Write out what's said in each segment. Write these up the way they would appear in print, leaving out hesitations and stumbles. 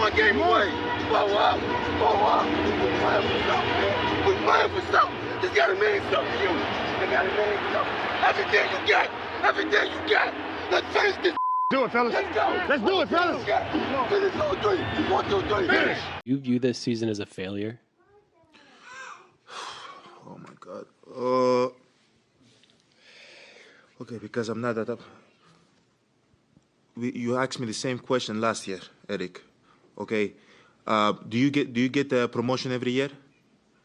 one game away. Blow up. We're playing for something, man. We're playing for something. It's gotta mean something to you. It gotta mean something. Everything you got. Everything you got. Let's finish this. Do it, fellas. Let's go. Let's do it, fellas. Finish 2 3. 1 2 3. Finish. You view this season as a failure? Oh my God. Okay, because I'm not that up. You asked me the same question last year, Eric. Okay. Do you get the promotion every year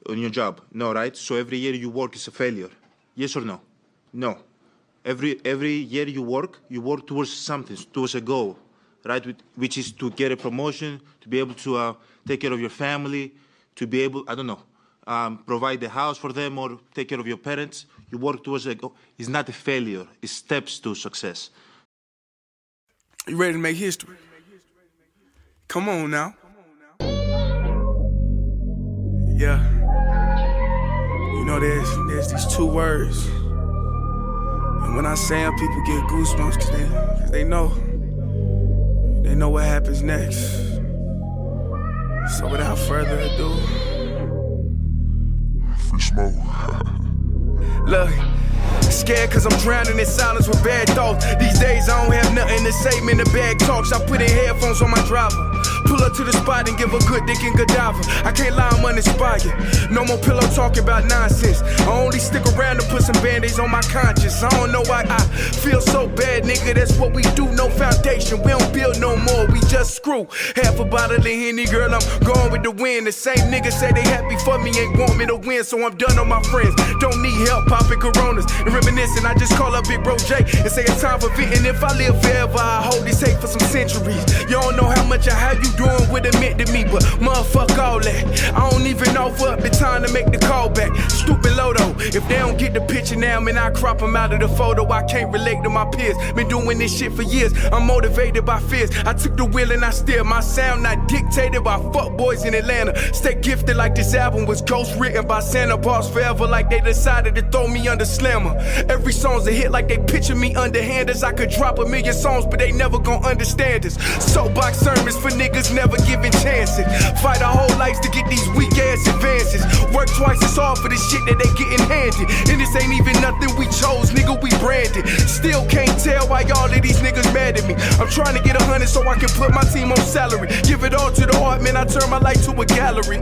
on your job? No, right? So every year you work is a failure. Yes or no? No. Every year you work towards something, towards a goal, right? Which is to get a promotion, to be able to take care of your family, to be able, I don't know, provide the house for them or take care of your parents. You work towards a goal. It's not a failure. It's steps to success. You ready to make history? Come on now. Yeah. You know, there's these 2 words. And when I say them, people get goosebumps cause they know what happens next. So without further ado, Free smoke. look. Scared cause I'm drowning in silence with bad thoughts. These days I don't have nothing to say, man, the bag talks. I put in headphones on my driver. Pull up to the spot and give a good dick and Godiva. I can't lie, I'm uninspired. No more pillow talking about nonsense. I only stick around to put some band-aids on my conscience. I don't know why I feel so bad, nigga. That's what we do, no foundation. We don't build no more, we just screw. Half a bottle of Henny, girl, I'm going with the wind. The same niggas say they happy for me, ain't want me to win. So I'm done on my friends. Don't need help popping Coronas and reminiscing. I just call up Big Bro J and say it's time for venting. If I live forever, I hold this hate for some centuries. You don't know how much or how you doing what it meant to me, but motherfuck all that. I don't even offer up the time to make the call back. Stupid Lodo, if they don't get the picture now, man, I crop them out of the photo. I can't relate to my peers. Been doing this shit for years. I'm motivated by fears. I took the wheel and I steer. My sound not dictated by fuck boys in Atlanta. Stay gifted like this album was ghost written by Santa Bars forever, like they decided to throw me under Slammer. Every song's a hit like they picture me underhanders. I could drop 1,000,000 songs, but they never gon' understand us. Soapbox sermons for niggas never giving chances. Fight our whole lives to get these weak ass advances. Work twice as hard for the shit that they getting handed. And this ain't even nothing we chose, nigga, we branded. Still can't tell why all of these niggas mad at me. I'm trying to get 100 so I can put my team on salary. Give it all to the art, man, I turn my life to a gallery.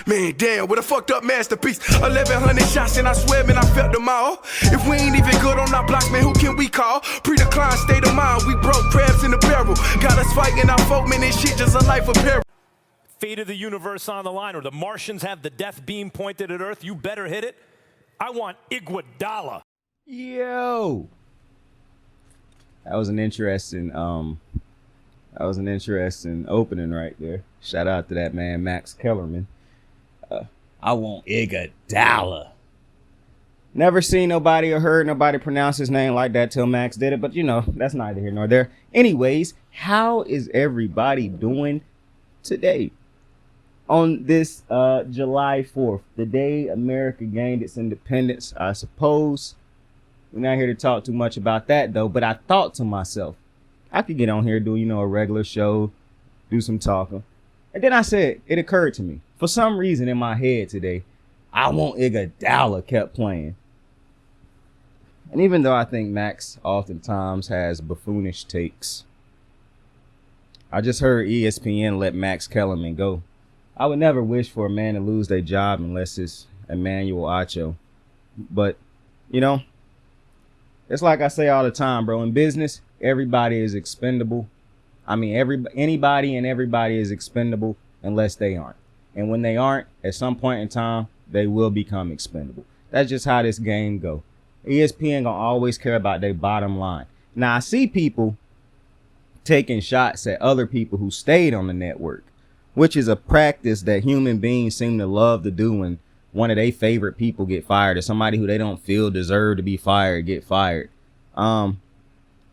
Man, damn, what a fucked up masterpiece. 1,100 shots and I swear, man, I felt them all. If we ain't even good on our block, man, who can we call? Pre-decline state of mind, we broke crabs in the barrel. Got us fighting our folk, man, this shit just a life of peril. Fate of the universe on the line, or the Martians have the death beam pointed at Earth, you better hit it. I want IGUODALA. Yo, that was an interesting opening right there. Shout out to that man Max Kellerman. I want IGUODALA. Never seen nobody or heard nobody pronounce his name like that till Max did it, but you know, that's neither here nor there. Anyways, how is everybody doing today? On this July 4th, the day America gained its independence, I suppose. We're not here to talk too much about that though, but I thought to myself, I could get on here, do, you know, a regular show, do some talking. And then I said, it occurred to me, for some reason in my head today, I want IGUODALA kept playing. And even though I think Max oftentimes has buffoonish takes, I just heard ESPN let Max Kellerman go. I would never wish for a man to lose their job unless it's Emmanuel Acho. But, you know, it's like I say all the time, bro. In business, everybody is expendable. I mean, anybody and everybody is expendable unless they aren't. And when they aren't, at some point in time, they will become expendable. That's just how this game go. ESPN gonna always care about their bottom line. Now, I see people taking shots at other people who stayed on the network, which is a practice that human beings seem to love to do when one of their favorite people get fired, or somebody who they don't feel deserve to be fired get fired.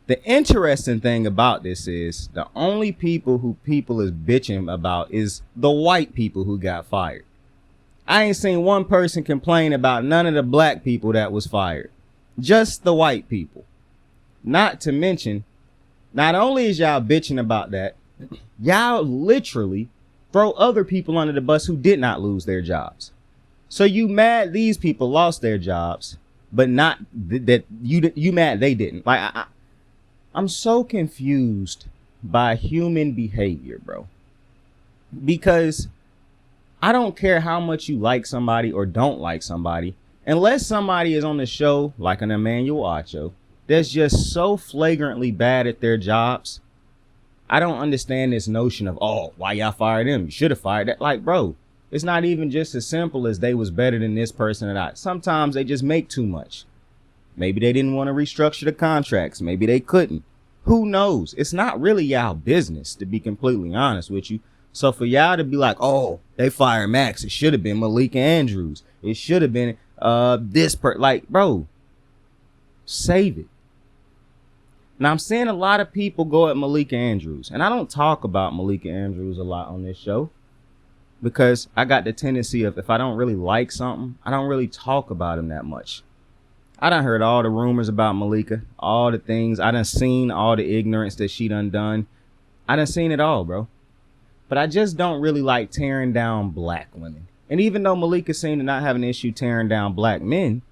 The interesting thing about this is the only people who people is bitching about is the white people who got fired. I ain't seen one person complain about none of the black people that was fired. Just the white people. Not to mention, not only is y'all bitching about that, y'all literally throw other people under the bus who did not lose their jobs. So you mad these people lost their jobs, but not that you mad they didn't. Like I'm so confused by human behavior, bro. Because I don't care how much you like somebody or don't like somebody, unless somebody is on the show like an Emmanuel Acho that's just so flagrantly bad at their jobs. I don't understand this notion of, oh, why y'all fired him? You should have fired that. Like, bro, it's not even just as simple as they was better than this person or not. Sometimes they just make too much. Maybe they didn't want to restructure the contracts. Maybe they couldn't. Who knows? It's not really y'all business, to be completely honest with you. So for y'all to be like, oh, they fired Max, it should have been Malik Andrews. It should have been like, bro, save it. Now, I'm seeing a lot of people go at Malik Andrews, and I don't talk about Malik Andrews a lot on this show because I got the tendency of, if I don't really like something, I don't really talk about him that much. I done heard all the rumors about Malika, all the things. I done seen all the ignorance that she done. I done seen it all, bro. But I just don't really like tearing down black women. And even though Malika seemed to not have an issue tearing down black men,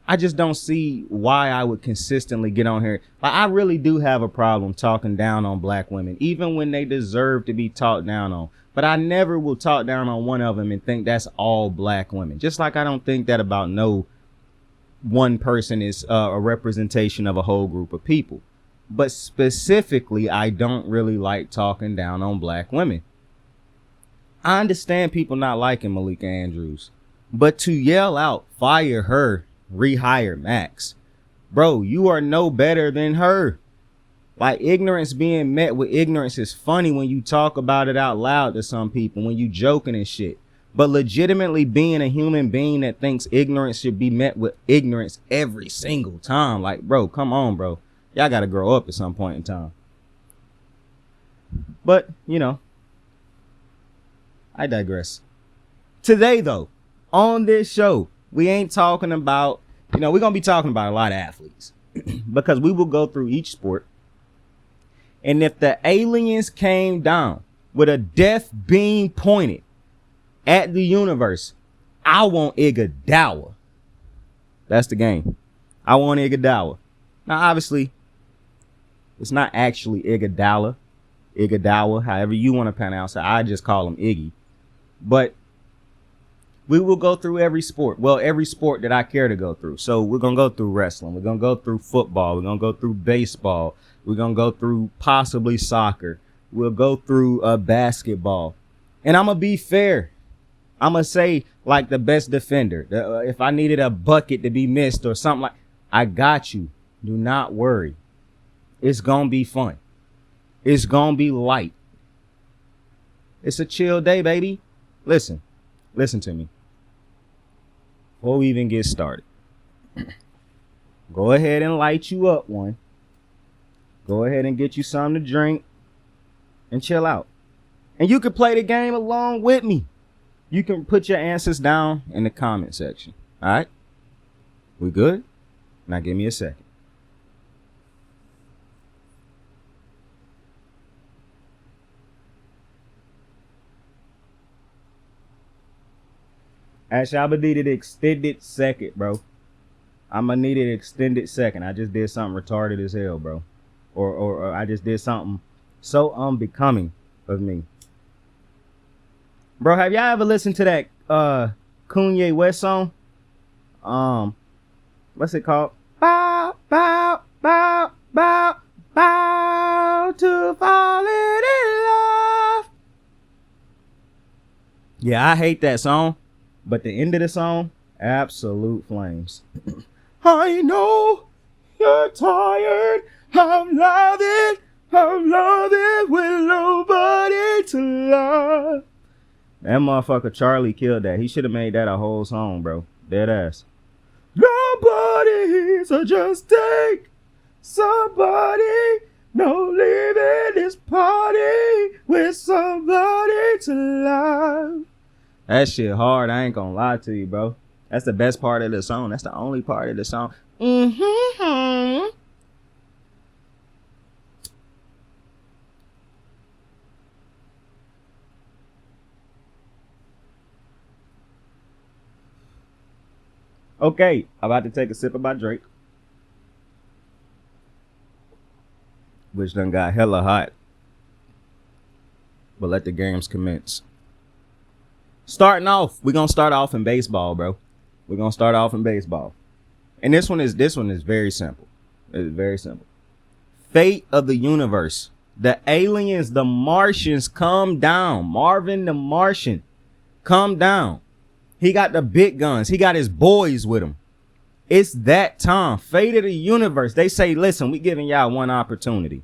I just don't see why I would consistently get on here. Like, I really do have a problem talking down on black women, even when they deserve to be talked down on. But I never will talk down on one of them and think that's all black women. Just like I don't think that about no one person is a representation of a whole group of people. But specifically, I don't really like talking down on black women. I understand people not liking Malika Andrews, but to yell out, fire her, rehire Max, bro, you are no better than her. Like, ignorance being met with ignorance is funny when you talk about it out loud to some people, when you joking and shit. But legitimately being a human being that thinks ignorance should be met with ignorance every single time. Like, bro, come on, bro. Y'all got to grow up at some point in time. But, you know, I digress. Today, though, on this show, we ain't talking about, we're going to be talking about a lot of athletes because we will go through each sport. And if the aliens came down with a death beam pointed at the universe, I want Iguodala. That's the game. I want Iguodala. Now, obviously, it's not actually Iguodala, however you want to pronounce it. I just call him Iggy. But we will go through every sport. Well, every sport that I care to go through. So we're going to go through wrestling. We're going to go through football. We're going to go through baseball. We're going to go through possibly soccer. We'll go through basketball. And I'm going to be fair. I'm going to say, like, the best defender. If I needed a bucket to be missed or something like, I got you. Do not worry. It's going to be fun. It's going to be light. It's a chill day, baby. Listen to me. Before we even get started, go ahead and light you up one. Go ahead and get you something to drink and chill out. And you can play the game along with me. You can put your answers down in the comment section. All right? We good? Now give me a second. Actually, I'm gonna need an extended second, bro. I'm gonna need an extended second. I just did something retarded as hell, bro. Or I just did something so unbecoming of me. Bro, have y'all ever listened to that Kanye West song? What's it called? Bow, bow, bow, bow, bow to falling in love. Yeah, I hate that song. But the end of the song, absolute flames. I know you're tired. I'm loving with nobody to love. That motherfucker Charlie killed that. He should have made that a whole song, bro. Dead ass. Nobody, so just take somebody. No leaving this party with somebody to love. That shit hard. I ain't gonna lie to you, bro. That's the best part of the song. That's the only part of the song. Okay, I'm about to take a sip of my drink, which done got hella hot. But let the games commence. Starting off, we're gonna start off in baseball, bro. We're gonna start off in baseball. And this one is very simple. It's very simple. Fate of the universe. The aliens, the Martians, come down. Marvin the Martian, come down. He got the big guns. He got his boys with him. It's that time. Fate of the universe. They say, listen, we giving y'all one opportunity.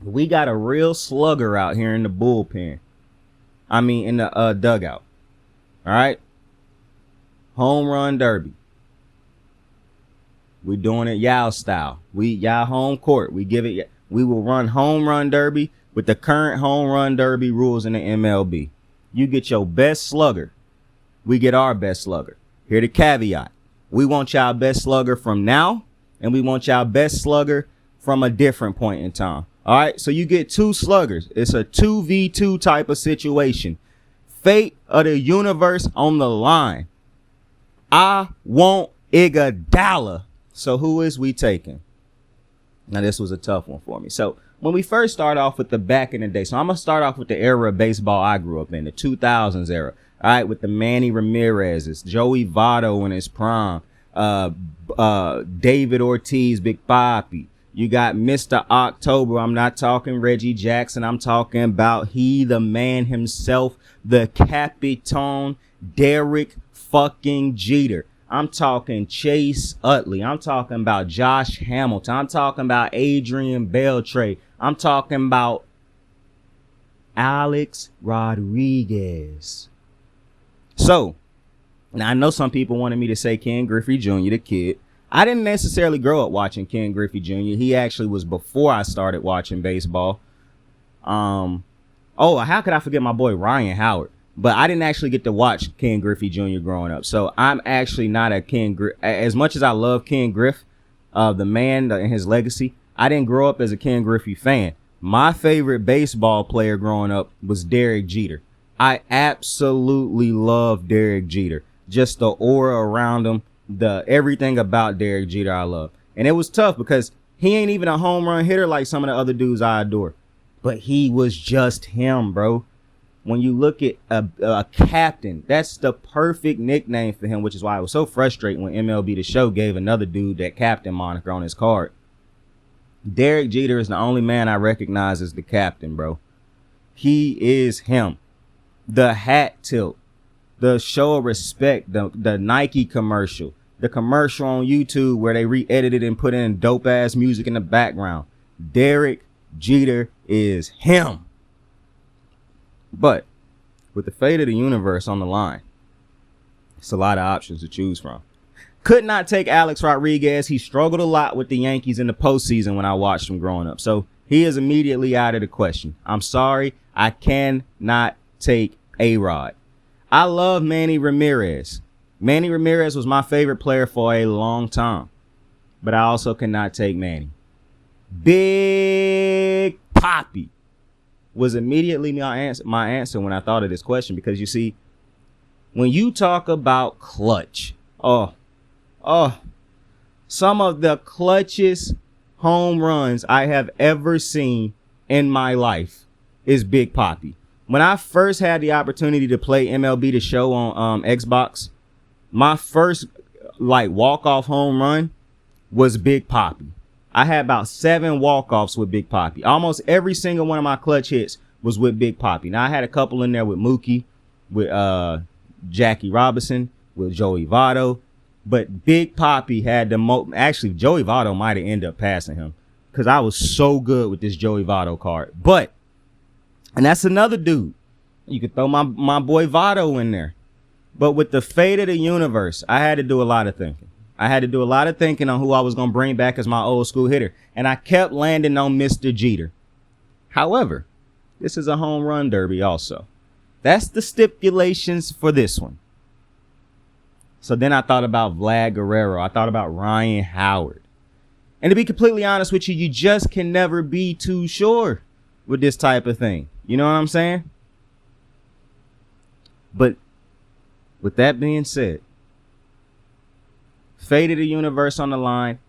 We got a real slugger out here in the bullpen. I mean, in the dugout. All right. Home run derby. We doing it y'all style. Y'all home court. We will run home run derby with the current home run derby rules in the MLB. You get your best slugger. We get our best slugger. Here the caveat. We want y'all best slugger from now, and we want y'all best slugger from a different point in time. All right, so you get two sluggers. It's a 2v2 type of situation. Fate of the universe on the line. I want IGUODALA. So who is we taking? Now, this was a tough one for me. So when we first start off with the back in the day, so I'm going to start off with the era of baseball I grew up in, the 2000s era. All right, with the Manny Ramirez's, Joey Votto in his prime, David Ortiz, Big Papi. You got Mr. October. I'm not talking Reggie Jackson. I'm talking about the man himself, the Capitan, Derek fucking Jeter. I'm talking Chase Utley. I'm talking about Josh Hamilton. I'm talking about Adrian Beltre. I'm talking about Alex Rodriguez. So, now I know some people wanted me to say Ken Griffey Jr., the kid. I didn't necessarily grow up watching Ken Griffey Jr. He actually was before I started watching baseball. How could I forget my boy Ryan Howard? But I didn't actually get to watch Ken Griffey Jr. growing up. So I'm actually not a Ken Griffey. As much as I love Ken Griff, the man and his legacy, I didn't grow up as a Ken Griffey fan. My favorite baseball player growing up was Derek Jeter. I absolutely love Derek Jeter. Just the aura around him, everything about Derek Jeter I love. And it was tough because he ain't even a home run hitter like some of the other dudes I adore. But he was just him, bro. When you look at a captain, that's the perfect nickname for him, which is why it was so frustrating when MLB The Show gave another dude that captain moniker on his card. Derek Jeter is the only man I recognize as the captain, bro. He is him. The hat tilt, the show of respect, the Nike commercial, the commercial on YouTube where they re-edited and put in dope ass music in the background. Derek Jeter is him. But with the fate of the universe on the line, it's a lot of options to choose from. Could not take Alex Rodriguez. He struggled a lot with the Yankees in the postseason when I watched him growing up. So he is immediately out of the question. I'm sorry. I cannot take A-Rod. I love Manny Ramirez. Manny Ramirez was my favorite player for a long time. But I also cannot take Manny. Big Papi was immediately my answer when I thought of this question, because you see, when you talk about clutch, some of the clutchest home runs I have ever seen in my life is Big Papi. When I first had the opportunity to play MLB The Show on Xbox, my first walk-off home run was Big Papi. I had about 7 walk-offs with Big Papi. Almost every single one of my clutch hits was with Big Papi. Now, I had a couple in there with Mookie, with Jackie Robinson, with Joey Votto. But Big Papi had the most. Actually, Joey Votto might have ended up passing him because I was so good with this Joey Votto card. And that's another dude. You could throw my boy Votto in there. But with the fate of the universe, I had to do a lot of thinking. I had to do a lot of thinking on who I was going to bring back as my old school hitter. And I kept landing on Mr. Jeter. However, this is a home run derby also. That's the stipulations for this one. So then I thought about Vlad Guerrero. I thought about Ryan Howard. And to be completely honest with you, you just can never be too sure with this type of thing. You know what I'm saying? But with that being said, Fate of the universe on the line.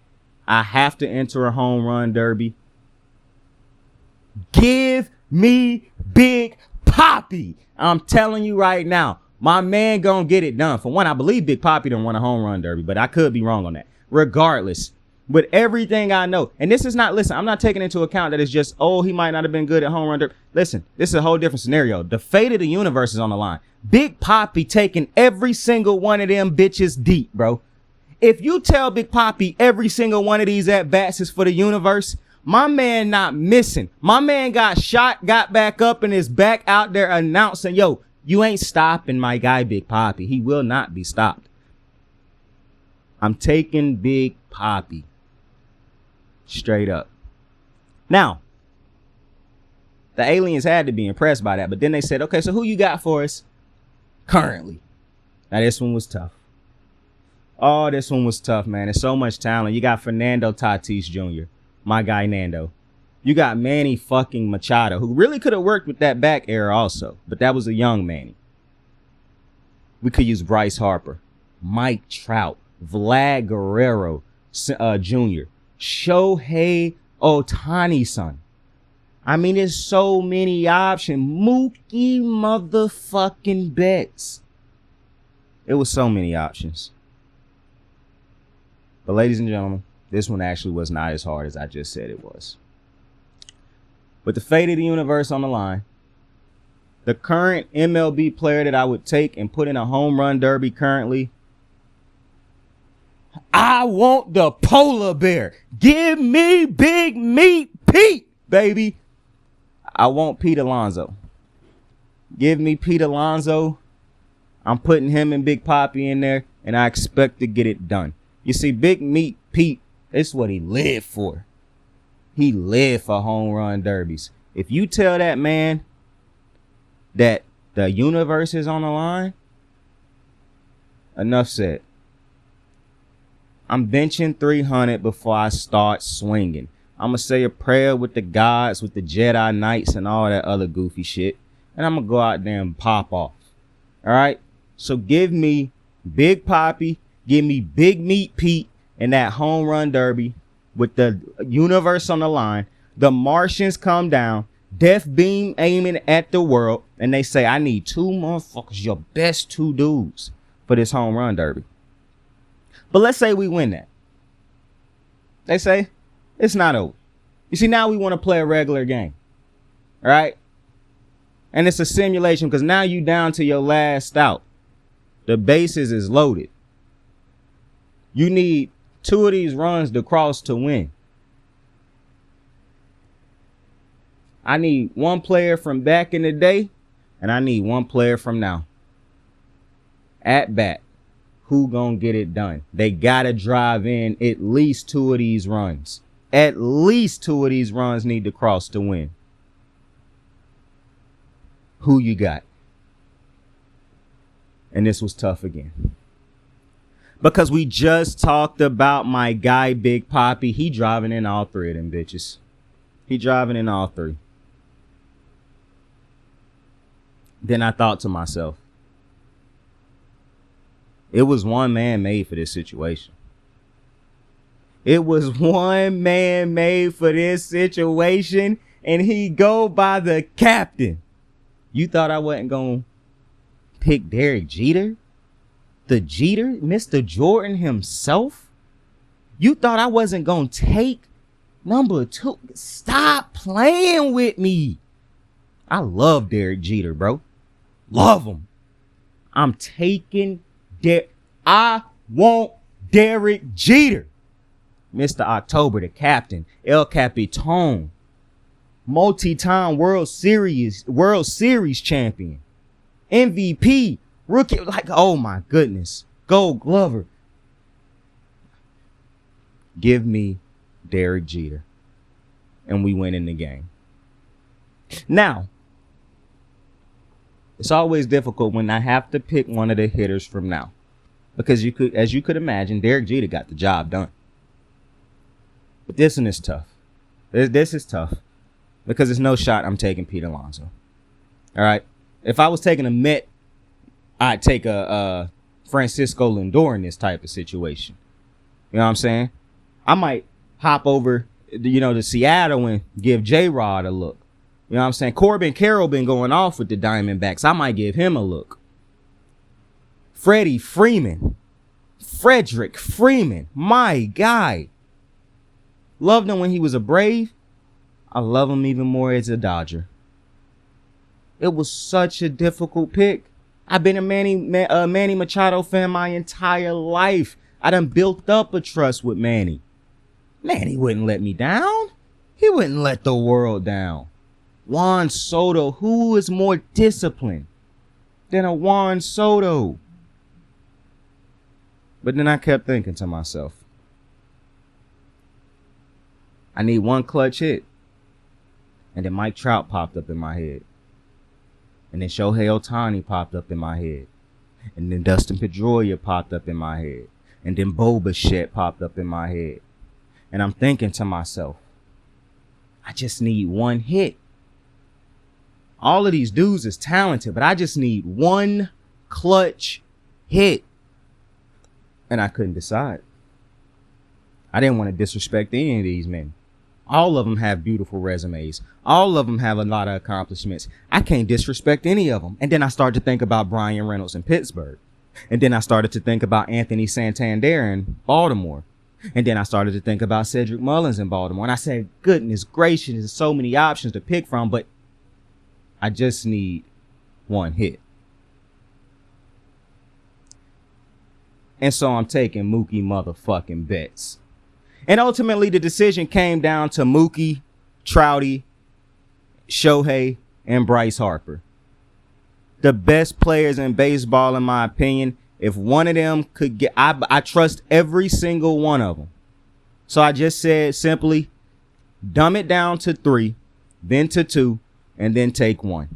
I have to enter a home run derby. Give me Big Papi. I'm telling you right now, my man gonna get it done. For one, I believe Big Papi done won a home run derby, but I could be wrong on that. Regardless, with everything I know, and this is not, listen, I'm not taking into account that it's just, oh, he might not have been good at home run derby. Listen, this is a whole different scenario. The fate of the universe is on the line. Big Papi taking every single one of them bitches deep, bro. If you tell Big Papi every single one of these at-bats is for the universe, my man not missing. My man got shot, got back up, and is back out there announcing, yo, you ain't stopping my guy Big Papi. He will not be stopped. I'm taking Big Papi. Straight up. Now, the aliens had to be impressed by that, but then they said, okay, so who you got for us currently? Now, this one was tough. Oh, this one was tough, man. There's so much talent. You got Fernando Tatis Jr., my guy Nando. You got Manny fucking Machado, who really could have worked with that back era also, but that was a young Manny. We could use Bryce Harper, Mike Trout, Vlad Guerrero Jr., Shohei Ohtani, son. I mean, there's so many options. Mookie motherfucking Betts. It was so many options. But ladies and gentlemen, this one actually was not as hard as I just said it was. With the fate of the universe on the line, the current MLB player that I would take and put in a home run derby currently, I want the polar bear. Give me Big Meat Pete, baby. I want Pete Alonso. Give me Pete Alonso. I'm putting him and Big Papi in there, and I expect to get it done. You see, Big Meat Pete, it's what he lived for. He lived for home run derbies. If you tell that man that the universe is on the line, enough said. I'm benching 300 before I start swinging. I'm going to say a prayer with the gods, with the Jedi Knights and all that other goofy shit. And I'm going to go out there and pop off. All right? So give me Big Papi, give me Big Meat Pete in that home run derby with the universe on the line. The Martians come down, death beam aiming at the world, and they say, I need two motherfuckers, your best two dudes for this home run derby. But let's say we win that. They say, it's not over. You see, now we want to play a regular game. All right? And it's a simulation because now you down to your last out. The bases is loaded. You need two of these runs to cross to win. I need one player from back in the day, and I need one player from now. At bat. Who gonna get it done? They gotta drive in at least two of these runs. At least two of these runs need to cross to win. Who you got? And this was tough again. Because we just talked about my guy, Big Papi. He driving in all three of them bitches. He driving in all three. Then I thought to myself, it was one man made for this situation. It was one man made for this situation, and he go by the captain. You thought I wasn't going to pick Derek Jeter? The Jeter? Mr. Jordan himself? You thought I wasn't going to take number 2? Stop playing with me. I love Derek Jeter, bro. Love him. I'm taking I want Derek Jeter. Mr. October, the captain, El Capitan, multi-time World Series champion, MVP, rookie, like, oh my goodness, Gold Glover. Give me Derek Jeter, and we win in the game. Now, it's always difficult when I have to pick one of the hitters from now. Because as you could imagine, Derek Jeter got the job done. But this one is tough. This is tough. Because there's no shot I'm taking Pete Alonso. All right? If I was taking a Met, I'd take a Francisco Lindor in this type of situation. You know what I'm saying? I might hop over, to Seattle and give J-Rod a look. You know what I'm saying? Corbin Carroll been going off with the Diamondbacks. I might give him a look. Frederick Freeman, my guy. Loved him when he was a Brave. I love him even more as a Dodger. It was such a difficult pick. I've been a Manny Machado fan my entire life. I done built up a trust with Manny. Manny wouldn't let me down. He wouldn't let the world down. Juan Soto, who is more disciplined than a Juan Soto? But then I kept thinking to myself, I need one clutch hit. And then Mike Trout popped up in my head. And then Shohei Ohtani popped up in my head. And then Dustin Pedroia popped up in my head. And then Bo Bichette popped up in my head. And I'm thinking to myself, I just need one hit. All of these dudes is talented, but I just need one clutch hit. And I couldn't decide. I didn't want to disrespect any of these men. All of them have beautiful resumes. All of them have a lot of accomplishments. I can't disrespect any of them. And then I started to think about Brian Reynolds in Pittsburgh. And then I started to think about Anthony Santander in Baltimore. And then I started to think about Cedric Mullins in Baltimore. And I said, goodness gracious, there's so many options to pick from, but I just need one hit. And so I'm taking Mookie motherfucking Betts. And ultimately the decision came down to Mookie, Trouty, Shohei, and Bryce Harper. The best players in baseball, in my opinion. If one of them could get, I trust every single one of them. So I just said simply, dumb it down to 3, then to 2, and then take 1.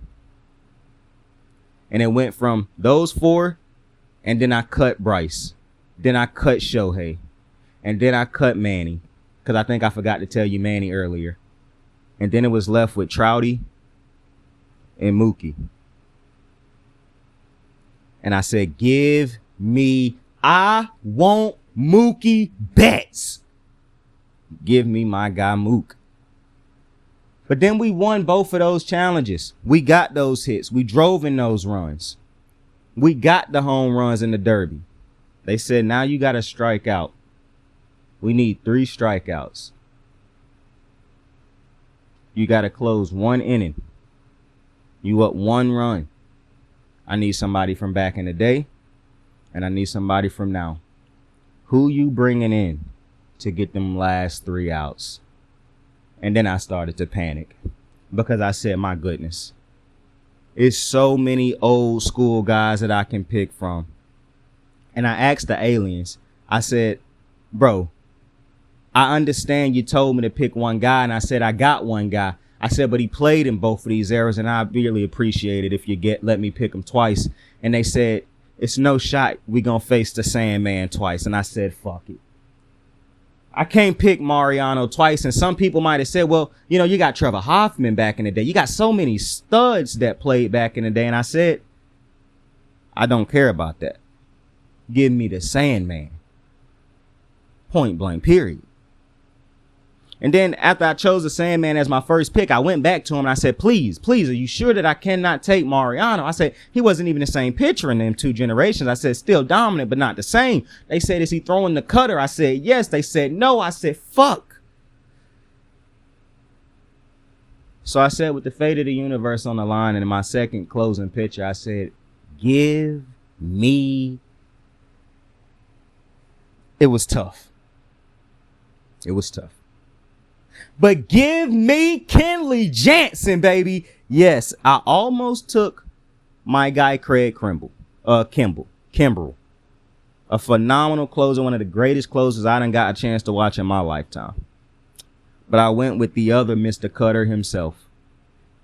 And it went from those 4, and then I cut Bryce. Then I cut Shohei. And then I cut Manny, because I think I forgot to tell you Manny earlier. And then it was left with Trouty and Mookie. And I said, I want Mookie Betts. Give me my guy Mook. But then we won both of those challenges. We got those hits. We drove in those runs. We got the home runs in the Derby. They said, now you got to strike out. We need 3 strikeouts. You got to close 1 inning. You up 1 run. I need somebody from back in the day, and I need somebody from now. Who you bringing in to get them last 3 outs? And then I started to panic because I said, my goodness, it's so many old school guys that I can pick from. And I asked the aliens, I said, bro, I understand you told me to pick one guy, and I said, I got one guy. I said, but he played in both of these eras, and I really appreciate it if you let me pick him twice. And they said, it's no shot we gonna face the Sandman twice. And I said, fuck it. I can't pick Mariano twice. And some people might have said, well, you got Trevor Hoffman back in the day. You got so many studs that played back in the day. And I said, I don't care about that. Give me the Sandman. Point blank, period. And then after I chose the Sandman as my first pick, I went back to him and I said, please, are you sure that I cannot take Mariano? I said, he wasn't even the same pitcher in them 2 generations. I said, still dominant, but not the same. They said, is he throwing the cutter? I said, yes. They said, no. I said, fuck. So I said, with the fate of the universe on the line, and in my second closing pitcher, I said, give me. It was tough. It was tough. But give me Kenley Jansen, baby. Yes, I almost took my guy Craig Kimbrell. A phenomenal closer, one of the greatest closers I done got a chance to watch in my lifetime. But I went with the other Mr. Cutter himself,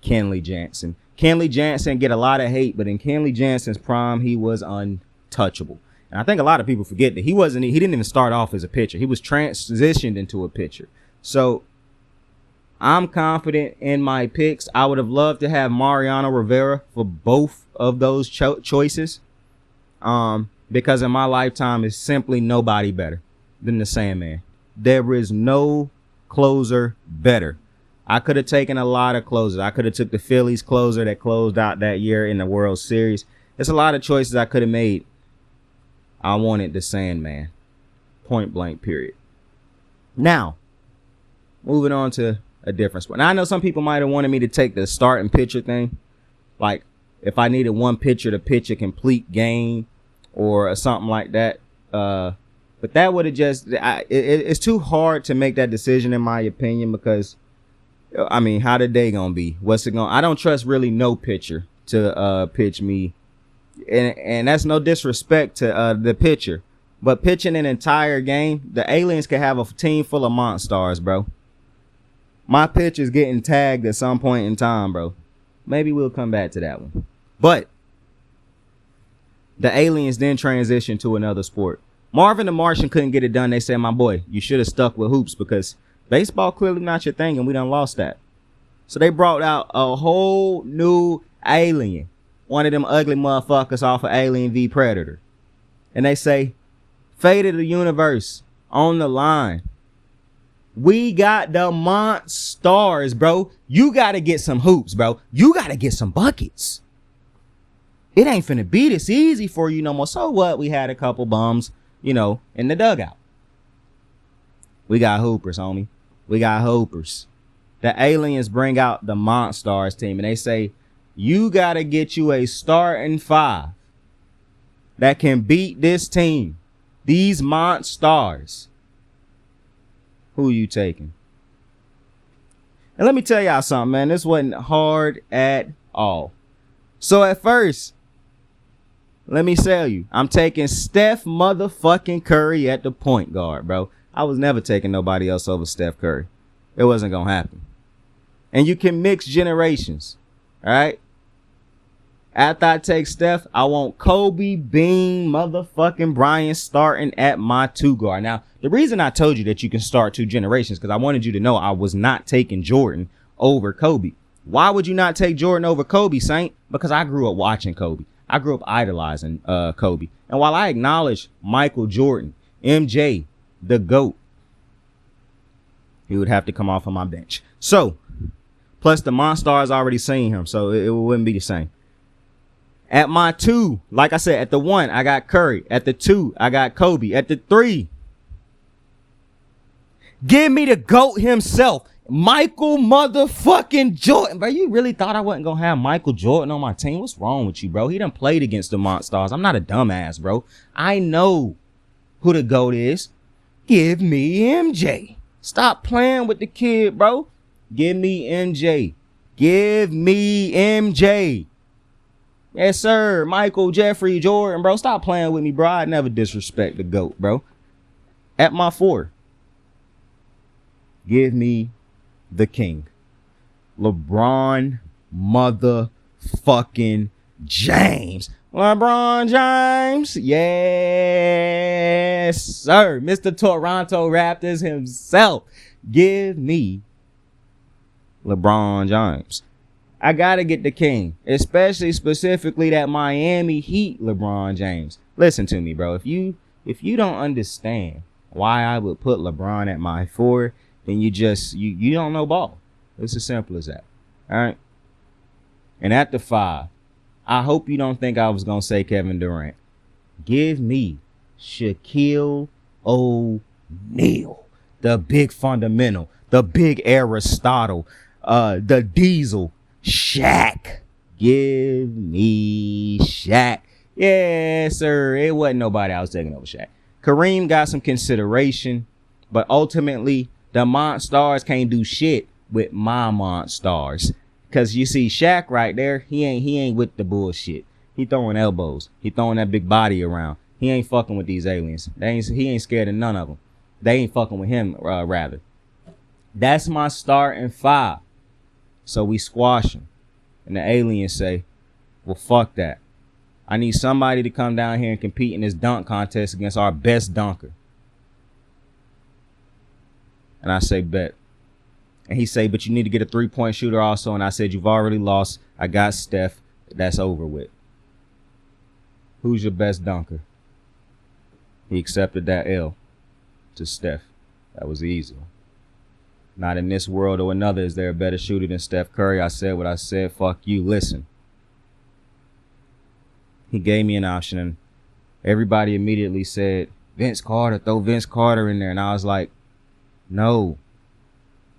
Kenley Jansen. Kenley Jansen get a lot of hate, but in Kenley Jansen's prime, he was untouchable. And I think a lot of people forget that he didn't even start off as a pitcher. He was transitioned into a pitcher. So I'm confident in my picks. I would have loved to have Mariano Rivera for both of those choices. Because in my lifetime, is simply nobody better than the Sandman. There is no closer better. I could have taken a lot of closers. I could have took the Phillies closer that closed out that year in the World Series. There's a lot of choices I could have made. I wanted the Sandman. Point blank, period. Now, moving on to a different sport. Now, I know some people might have wanted me to take the starting pitcher thing. Like, if I needed one pitcher to pitch a complete game or something like that. But that would have just, it's too hard to make that decision in my opinion because, I mean, how the day gonna be? What's it gonna, I don't trust really no pitcher to pitch me. And that's no disrespect to the pitcher. But pitching an entire game, the aliens could have a team full of monsters, bro. My pitcher's getting tagged at some point in time, bro. Maybe we'll come back to that one. But the aliens then transitioned to another sport. Marvin the Martian couldn't get it done. They said, my boy, you should have stuck with hoops because baseball clearly not your thing and we done lost that. So they brought out a whole new alien. One of them ugly motherfuckers off of Alien v Predator. And they say, fate of the universe on the line. We got the monsters, bro. You got to get some hoops, bro. You got to get some buckets. It ain't finna be this easy for you no more. So what? We had a couple bums, you know, in the dugout. We got hoopers, homie. We got hoopers. The aliens bring out the monsters team and they say, you got to get you a starting five that can beat this team. These monsters. Who you taking? And let me tell y'all something, man. This wasn't hard at all. So at first, let me tell you, I'm taking Steph motherfucking Curry at the point guard, bro. I was never taking nobody else over Steph Curry. It wasn't going to happen. And you can mix generations, all right? After I take Steph, I want Kobe, Bean, motherfucking Bryant starting at my two guard. Now, the reason I told you that you can start two generations because I wanted you to know I was not taking Jordan over Kobe. Why would you not take Jordan over Kobe, Saint? Because I grew up watching Kobe. I grew up idolizing Kobe. And while I acknowledge Michael Jordan, MJ, the GOAT, he would have to come off of my bench. So, plus the Monstars already seen him, so it wouldn't be the same. At my two, like I said, at the one, I got Curry. At the two, I got Kobe. At the three, give me the GOAT himself, Michael motherfucking Jordan. Bro, you really thought I wasn't going to have Michael Jordan on my team? What's wrong with you, bro? He done played against the Monstars. I'm not a dumbass, bro. I know who the GOAT is. Give me MJ. Stop playing with the kid, bro. Give me MJ. Give me MJ. Yes, sir. Michael, Jeffrey, Jordan, bro. Stop playing with me, bro. I never disrespect the GOAT, bro. At my four, give me the king. LeBron motherfucking James. LeBron James. Yes, sir. Mr. Toronto Raptors himself. Give me LeBron James. I got to get the king, especially specifically that Miami Heat LeBron James. Listen to me, bro. If you don't understand why I would put LeBron at my four, then you don't know ball. It's as simple as that. All right. And at the five, I hope you don't think I was going to say Kevin Durant. Give me Shaquille O'Neal, the big fundamental, the big Aristotle, the Diesel, Shaq. Give me Shaq. Yes, sir. It wasn't nobody I was taking over Shaq. Kareem got some consideration, but ultimately the Monstars can't do shit with my Monstars. Cause you see Shaq right there, he ain't with the bullshit. He throwing elbows. He throwing that big body around. He ain't fucking with these aliens. He ain't scared of none of them. They ain't fucking with him, rather. That's my starting five. So we squash him. And the aliens say, well, fuck that. I need somebody to come down here and compete in this dunk contest against our best dunker. And I say, bet. And he say, but you need to get a 3-point shooter also. And I said, you've already lost. I got Steph. That's over with. Who's your best dunker? He accepted that L. to Steph. That was easy. Not in this world or another is there a better shooter than Steph Curry. I said what I said. Fuck you. Listen. He gave me an option, and everybody immediately said, Vince Carter, throw Vince Carter in there. And I was like, no.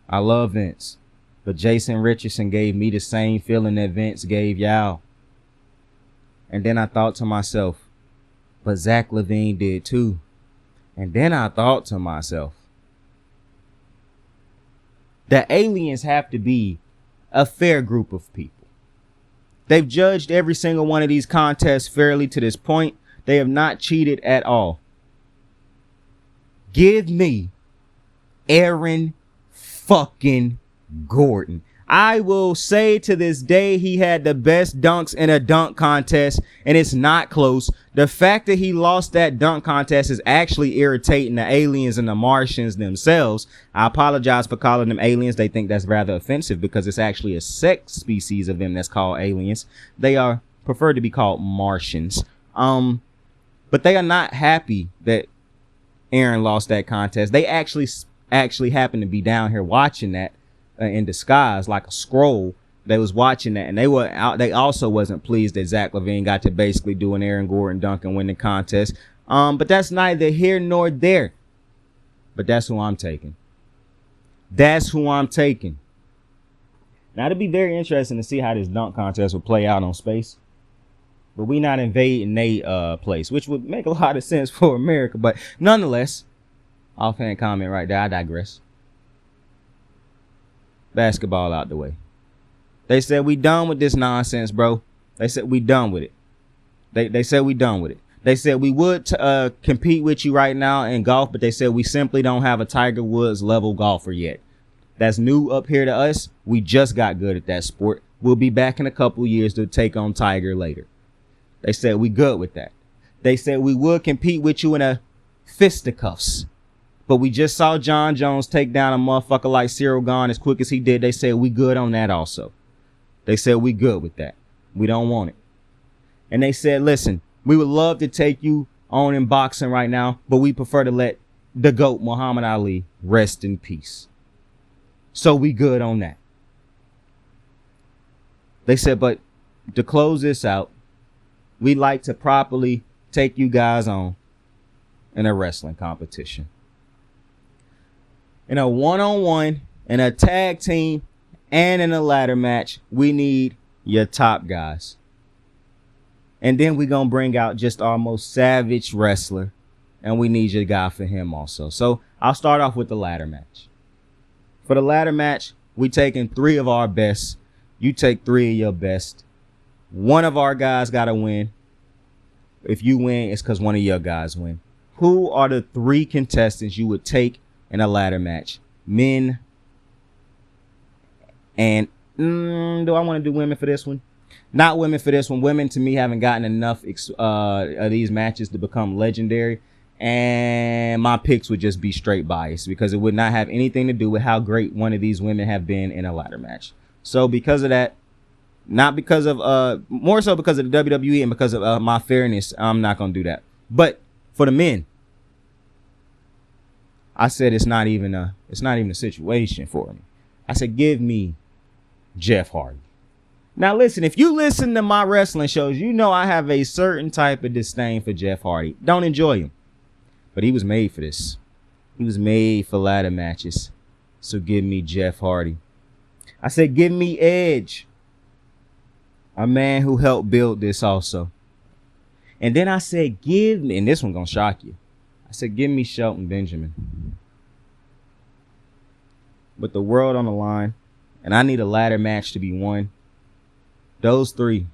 I love Vince. But Jason Richardson gave me the same feeling that Vince gave y'all. And then I thought to myself, but Zach LaVine did too. And then I thought to myself, the aliens have to be a fair group of people. They've judged every single one of these contests fairly to this point. They have not cheated at all. Give me Aaron fucking Gordon. I will say to this day he had the best dunks in a dunk contest, and it's not close. The fact that he lost that dunk contest is actually irritating the aliens and the Martians themselves. I apologize for calling them aliens. They think that's rather offensive because it's actually a sex species of them that's called aliens. They are preferred to be called Martians. But they are not happy that Aaron lost that contest. They actually happened to be down here watching that in disguise, like a scroll. They was watching that, and they also wasn't pleased that Zach LaVine got to basically do an Aaron Gordon dunk and win the contest. But that's neither here nor there. But that's who I'm taking. That's who I'm taking. Now, it'll be very interesting to see how this dunk contest will play out on space. But we not invading they place, which would make a lot of sense for America. But nonetheless, offhand comment right there. I digress. Basketball out the way. They said we done with this nonsense, bro. They said we done with it. They said we done with it. They said we would compete with you right now in golf, but they said we simply don't have a Tiger Woods level golfer yet. That's new up here to us. We just got good at that sport. We'll be back in a couple years to take on Tiger later. They said we good with that. They said we would compete with you in a fisticuffs. But we just saw John Jones take down a motherfucker like Cyril Gahn as quick as he did. They said we good on that also. They said we good with that. We don't want it. And they said, listen, we would love to take you on in boxing right now, but we prefer to let the GOAT Muhammad Ali rest in peace. So we good on that. They said, but to close this out, we'd like to properly take you guys on in a wrestling competition. In a one-on-one, in a tag team, and in a ladder match, we need your top guys. And then we're going to bring out just our most savage wrestler, and we need your guy for him also. So I'll start off with the ladder match. For the ladder match, we taking 3 of our best. You take 3 of your best. One of our guys got to win. If you win, it's because one of your guys win. Who are the 3 contestants you would take in a ladder match? Men and do I want to do women for this one? Not women for this one. Women to me haven't gotten enough of these matches to become legendary, and my picks would just be straight bias because it would not have anything to do with how great one of these women have been in a ladder match. So because of that, not because of more so because of the WWE and because of my fairness, I'm not gonna do that. But for the men, I said it's not even a situation for me. I said, give me Jeff Hardy. Now listen, if you listen to my wrestling shows, you know I have a certain type of disdain for Jeff Hardy. Don't enjoy him. But he was made for this. He was made for ladder matches. So give me Jeff Hardy. I said, give me Edge. A man who helped build this also. And then I said, give me, and this one gonna shock you. I said, give me Shelton Benjamin. With the world on the line, and I need a ladder match to be won, those 3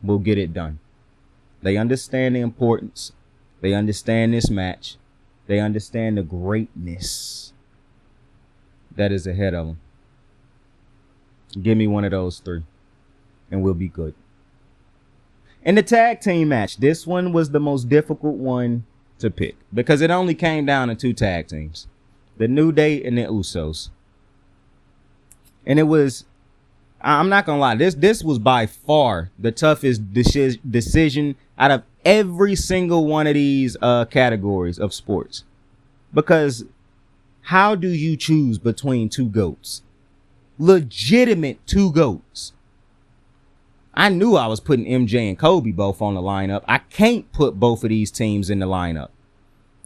will get it done. They understand the importance. They understand this match. They understand the greatness that is ahead of them. Give me one of those 3, and we'll be good. In the tag team match, this one was the most difficult one to pick because it only came down to 2 tag teams, the New Day and the Usos. And it was, I'm not gonna lie, this was by far the toughest decision out of every single one of these categories of sports. Because how do you choose between two GOATs? Legitimate two GOATs. I knew I was putting MJ and Kobe both on the lineup. I can't put both of these teams in the lineup.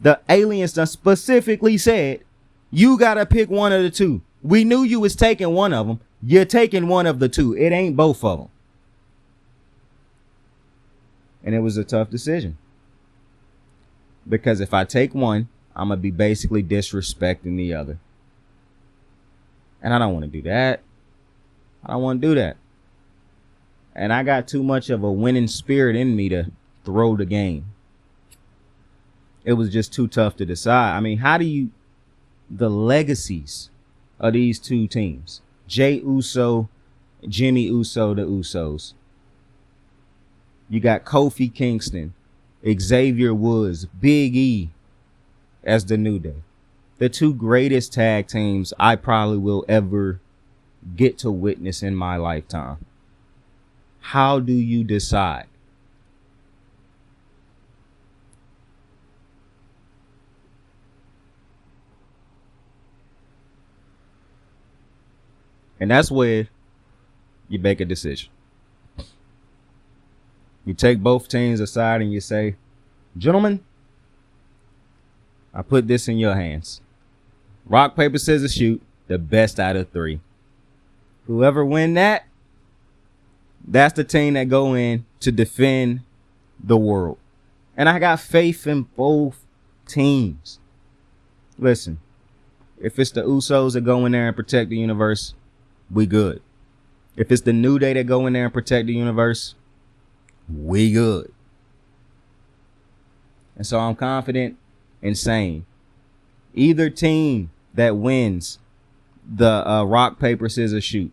The aliens done specifically said, you got to pick one of the two. We knew you was taking one of them. You're taking one of the two. It ain't both of them. And it was a tough decision. Because if I take one, I'm going to be basically disrespecting the other. And I don't want to do that. I don't want to do that. And I got too much of a winning spirit in me to throw the game. It was just too tough to decide. I mean, how do you... The legacies of these two teams. Jay Uso, Jimmy Uso, the Usos. You got Kofi Kingston, Xavier Woods, Big E as the New Day. The two greatest tag teams I probably will ever get to witness in my lifetime. How do you decide? And that's where you make a decision. You take both teams aside and you say, gentlemen, I put this in your hands. Rock, paper, scissors, shoot. The best out of three. Whoever win that, that's the team that go in to defend the world. And I got faith in both teams. Listen, if it's the Usos that go in there and protect the universe, we good. If it's the New Day that go in there and protect the universe, we good. And so I'm confident in saying either team that wins the rock, paper, scissors, shoot,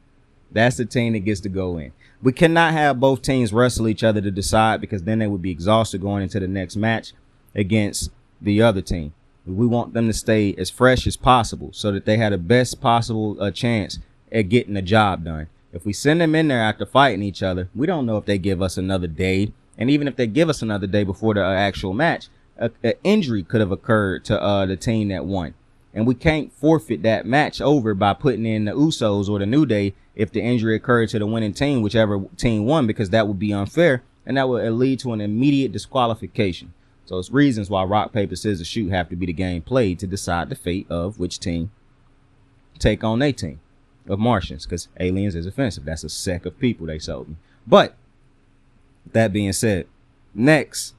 that's the team that gets to go in. We cannot have both teams wrestle each other to decide, because then they would be exhausted going into the next match against the other team. We want them to stay as fresh as possible so that they have the best possible chance at getting the job done. If we send them in there after fighting each other, we don't know if they give us another day. And even if they give us another day before the actual match, an injury could have occurred to the team that won. And we can't forfeit that match over by putting in the Usos or the New Day if the injury occurred to the winning team, whichever team won, because that would be unfair. And that would lead to an immediate disqualification. So it's reasons why rock, paper, scissors, shoot have to be the game played to decide the fate of which team take on their team of Martians, because aliens is offensive. That's a sect of people they sold me. But that being said, next,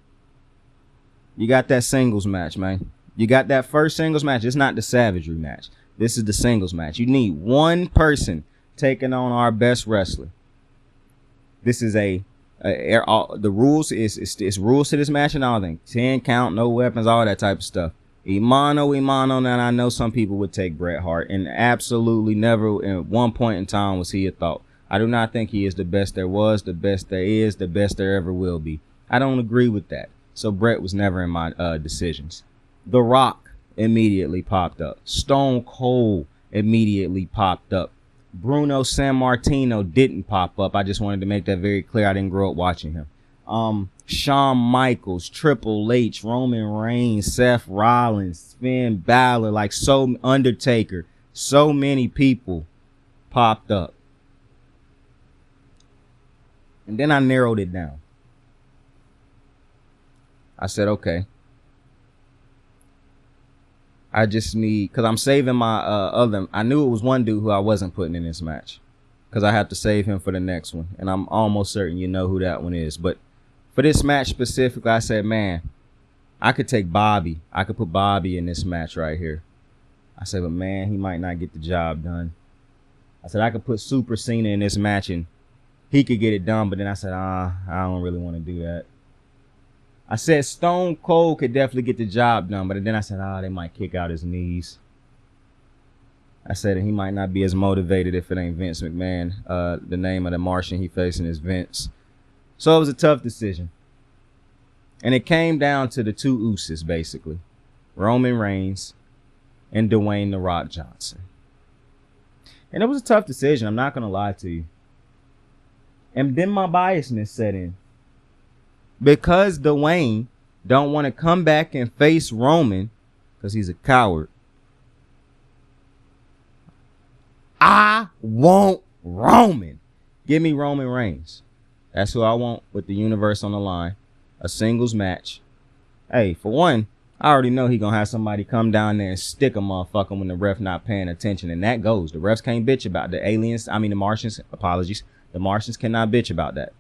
you got that singles match, man. You got that first singles match. It's not the savagery match. This is the singles match. You need one person taking on our best wrestler. This is the rules is rules to this match and all things. 10 count, no weapons, all that type of stuff. Imano, and I know some people would take Bret Hart, and absolutely never at one point in time was he a thought. I do not think he is the best there was, the best there is, the best there ever will be. I don't agree with that. So Bret was never in my decisions. The Rock immediately popped up. Stone Cold immediately popped up. Bruno Sammartino didn't pop up. I just wanted to make that very clear. I didn't grow up watching him. Shawn Michaels, Triple H, Roman Reigns, Seth Rollins, Finn Balor, Undertaker. So many people popped up. And then I narrowed it down. I said, okay. I just need, because I'm saving my I knew it was one dude who I wasn't putting in this match, because I have to save him for the next one. And I'm almost certain you know who that one is. But for this match specifically, I said, man, I could take Bobby. I could put Bobby in this match right here. I said, but man, he might not get the job done. I said, I could put Super Cena in this match and he could get it done. But then I said, I don't really want to do that. I said Stone Cold could definitely get the job done, but then I said, they might kick out his knees. I said he might not be as motivated if it ain't Vince McMahon. The name of the Martian he facing is Vince. So it was a tough decision. And it came down to the two Usos, basically. Roman Reigns and Dwayne "The Rock" Johnson. And it was a tough decision, I'm not going to lie to you. And then my biasness set in. Because Dwayne don't want to come back and face Roman because he's a coward. I want Roman. Give me Roman Reigns. That's who I want with the universe on the line. A singles match. Hey, for one, I already know he gonna have somebody come down there and stick a motherfucker when the ref not paying attention, and that goes. The refs can't bitch about the aliens. I mean the Martians. Apologies. The Martians cannot bitch about that.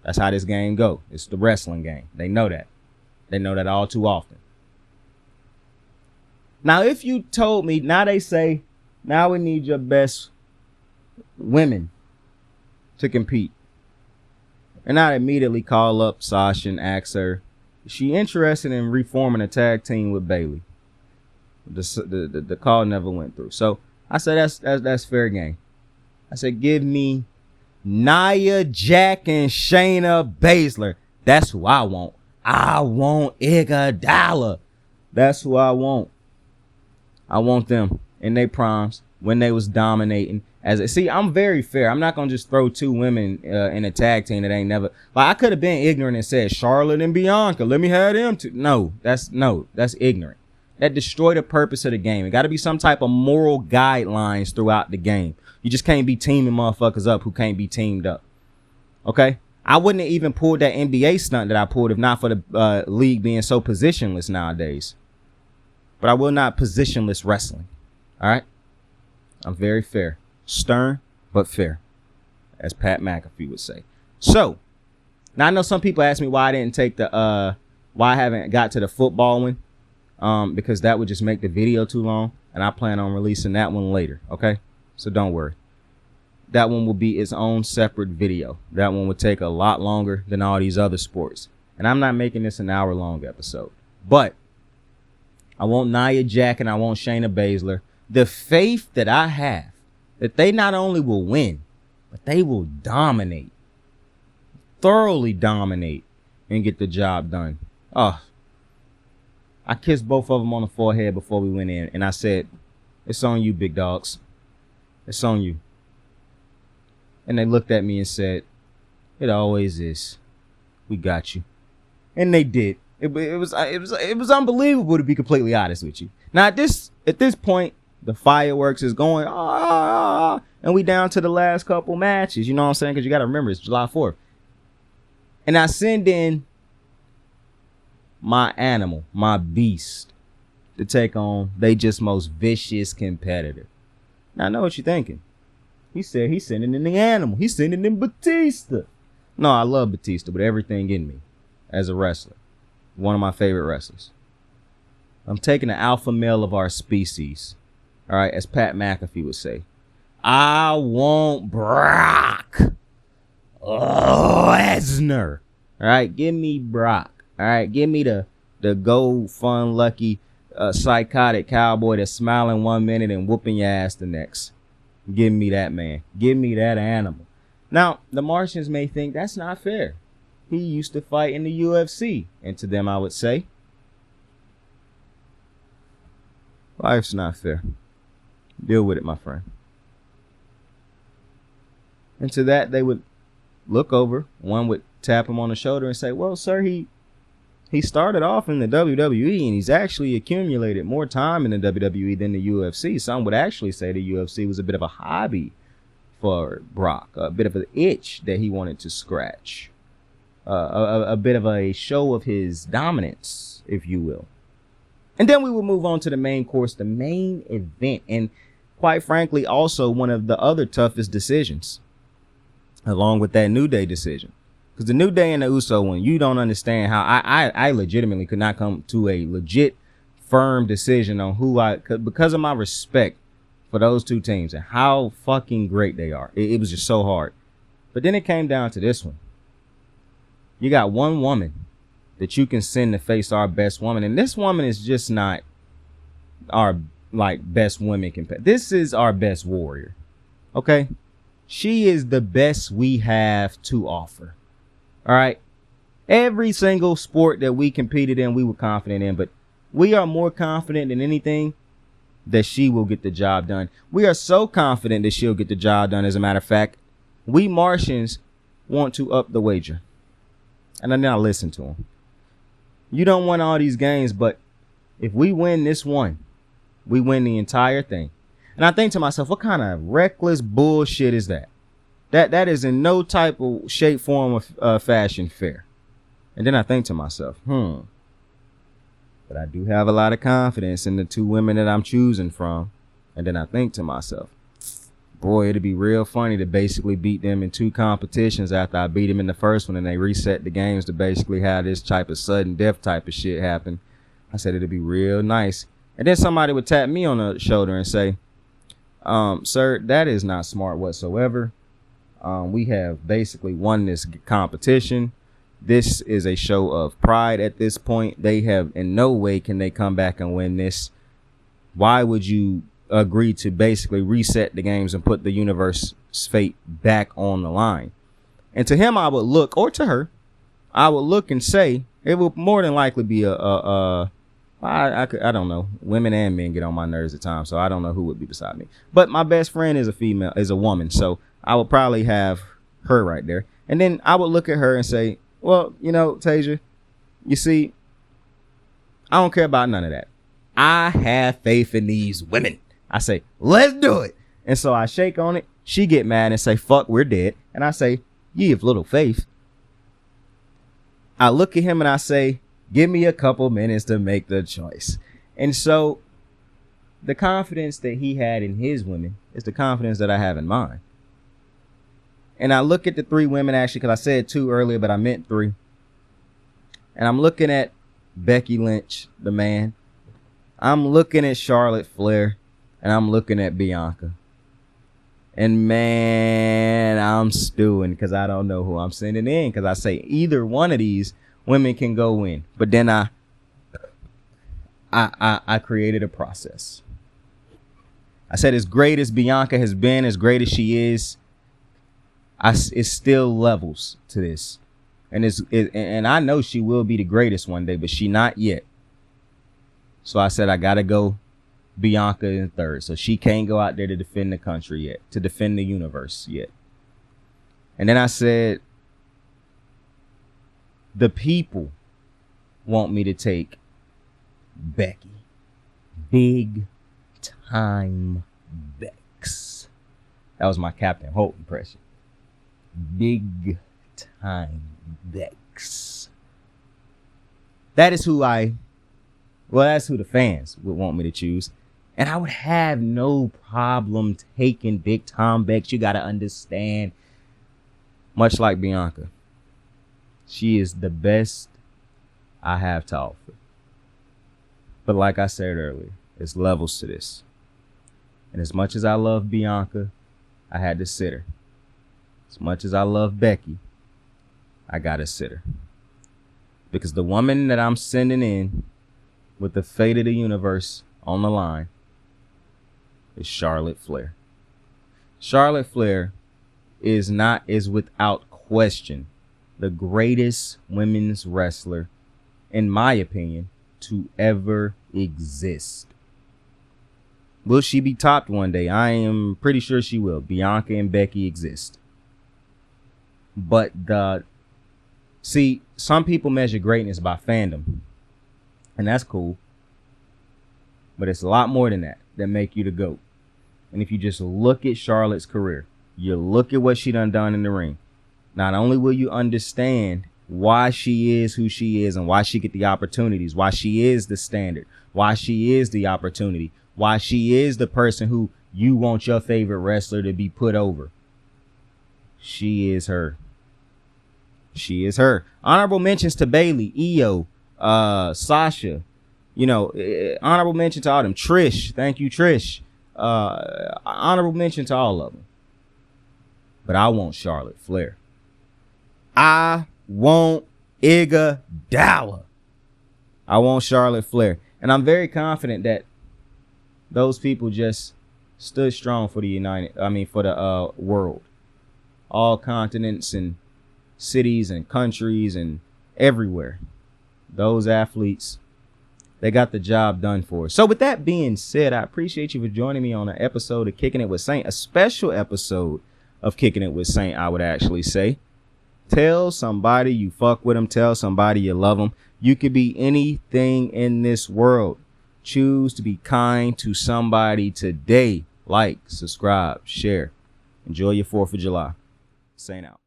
That's how this game go. It's the wrestling game. They know that. They know that all too often. Now, if you told me, now they say, now we need your best women to compete. And I'd immediately call up Sasha and ask her, is she interested in reforming a tag team with Bayley? The call never went through. So I said, that's fair game. I said, give me Nia Jax and Shayna Baszler. That's who I want. I want IGUODALA. That's who I want. I want them in their primes when they was dominating. See, I'm very fair. I'm not gonna just throw two women in a tag team that ain't never. Like, I could have been ignorant and said Charlotte and Bianca. Let me have them too. No, that's ignorant. That destroyed the purpose of the game. It got to be some type of moral guidelines throughout the game. You just can't be teaming motherfuckers up who can't be teamed up. Okay? I wouldn't have even pulled that NBA stunt that I pulled if not for the league being so positionless nowadays. But I will not positionless wrestling. All right? I'm very fair. Stern, but fair, as Pat McAfee would say. So, now I know some people ask me why I didn't take why I haven't got to the football one, because that would just make the video too long, and I plan on releasing that one later, okay? So don't worry. That one will be its own separate video. That one would take a lot longer than all these other sports, and I'm not making this an hour-long episode. But I want Nia Jax and I want Shayna Baszler. The faith that I have that they not only will win, but they will dominate, thoroughly dominate, and get the job done. Oh, I kissed both of them on the forehead before we went in, and I said, it's on you, big dogs. It's on you. And they looked at me and said, it always is. We got you. And they did. It was unbelievable, to be completely honest with you. Now, at this point, the fireworks is going, and we down to the last couple matches. You know what I'm saying? Because you got to remember, it's July 4th. And I send in my animal, my beast, to take on they just most vicious competitor. Now, I know what you're thinking. He said he's sending in the animal. He's sending in Batista. No, I love Batista with everything in me as a wrestler. One of my favorite wrestlers. I'm taking the alpha male of our species. All right, as Pat McAfee would say. I want Brock Lesnar. All right, give me Brock. All right, give me the gold, fun, lucky, psychotic cowboy that's smiling 1 minute and whooping your ass the next. Give me that man. Give me that animal. Now, the Martians may think that's not fair. He used to fight in the UFC. And to them, I would say, life's not fair. Deal with it, my friend. And to that, they would look over. One would tap him on the shoulder and say, well, sir, he started off in the WWE and he's actually accumulated more time in the WWE than the UFC. Some would actually say the UFC was a bit of a hobby for Brock, a bit of an itch that he wanted to scratch, a bit of a show of his dominance, if you will. And then we will move on to the main course, the main event, and quite frankly, also one of the other toughest decisions, along with that New Day decision. Because the New Day and the Uso one, you don't understand how I legitimately could not come to a legit, firm decision on who because of my respect for those two teams and how fucking great they are. It was just so hard. But then it came down to this one. You got one woman that you can send to face our best woman. And this woman is just not our best women competitor. This is our best warrior. Okay? She is the best we have to offer. All right? Every single sport that we competed in, we were confident in, but we are more confident than anything that she will get the job done. We are so confident that she'll get the job done. As a matter of fact, we Martians want to up the wager. And then I listen to them. You don't want all these games, but If we win this one, we win the entire thing. And I think to myself, what kind of reckless bullshit is that? That is in no type of shape, form, or fashion fair. And then I think to myself, but I do have a lot of confidence in the two women that I'm choosing from. And then I think to myself, boy, it'd be real funny to basically beat them in 2 competitions after I beat them in the first one and they reset the games to basically have this type of sudden death type of shit happen. I said it'd be real nice. And then somebody would tap me on the shoulder and say, sir, that is not smart whatsoever. We have basically won this competition. This is a show of pride at this point. They have in no way can they come back and win this. Why would you agree to basically reset the games and put the universe's fate back on the line? And to him, I would look, or to her, I would look and say it will more than likely be I don't know. Women and men get on my nerves at times, so I don't know who would be beside me. But my best friend is a woman, so I would probably have her right there. And then I would look at her and say, well, you know, Tasia, you see, I don't care about none of that. I have faith in these women. I say, let's do it. And so I shake on it. She get mad and say, fuck, we're dead. And I say, ye have little faith. I look at him and I say, give me a couple minutes to make the choice. And so the confidence that he had in his women is the confidence that I have in mine. And I look at the 3 women, actually, because I said 2 earlier, but I meant 3. And I'm looking at Becky Lynch, the man. I'm looking at Charlotte Flair. And I'm looking at Bianca. And man, I'm stewing because I don't know who I'm sending in. Because I say either one of these women can go in. But then I created a process. I said, as great as Bianca has been, as great as she is, it's still levels to this. And I know she will be the greatest one day, but she not yet. So I said, I got to go Bianca in third. So she can't go out there to defend the country yet, to defend the universe yet. And then I said, the people want me to take Becky. Big time Bex. That was my Captain Holt impression. Big time Bex. That's who the fans would want me to choose. And I would have no problem taking Big Tom Bex. You got to understand, much like Bianca, she is the best I have to offer. But like I said earlier, there's levels to this. And as much as I love Bianca, I had to sit her. As much as I love Becky, I got to sit her. Because the woman that I'm sending in with the fate of the universe on the line is Charlotte Flair. Charlotte Flair is without question the greatest women's wrestler, in my opinion, to ever exist. Will she be topped one day? I am pretty sure she will. Bianca and Becky exist. But some people measure greatness by fandom. And that's cool. But it's a lot more than that make you the GOAT. And if you just look at Charlotte's career, you look at what she done in the ring, not only will you understand why she is who she is and why she get the opportunities, why she is the standard, why she is the opportunity, why she is the person who you want your favorite wrestler to be put over. She is her. She is her. Honorable mentions to Bayley, Io, Sasha, honorable mention to all them. Trish, thank you, Trish. Honorable mention to all of them. But I want Charlotte Flair. I want IGUODALA. I want Charlotte Flair. And I'm very confident that those people just stood strong for the world. All continents and cities and countries and everywhere. Those athletes, they got the job done for us. So with that being said, I appreciate you for joining me on an episode of Kicking It with Saint, a special episode of Kicking It with Saint, I would actually say. Tell somebody you fuck with them. Tell somebody you love them. You could be anything in this world. Choose to be kind to somebody today. Like, subscribe, share. Enjoy your 4th of July. Saint out.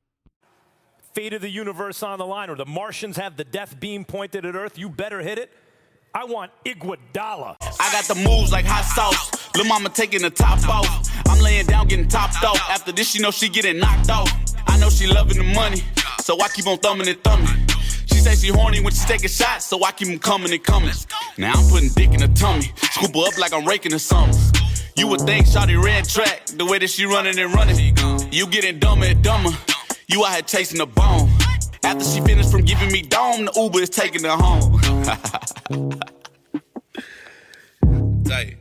Fate of the universe on the line, or the Martians have the death beam pointed at Earth. You better hit it. I want IGUODALA. I got the moves like hot sauce. Lil' mama taking the top off. I'm laying down getting topped off. After this, she know she getting knocked off. I know she loving the money, so I keep on thumbing and thumbing. She say she horny when she taking shots, so I keep them coming and coming. Now I'm putting dick in her tummy. Scoop her up like I'm raking the summers. You would think shawty ran track, the way that she running and running. You getting dumber and dumber. You out here chasing the bone. After she finished from giving me dome, the Uber is taking her home. Tight.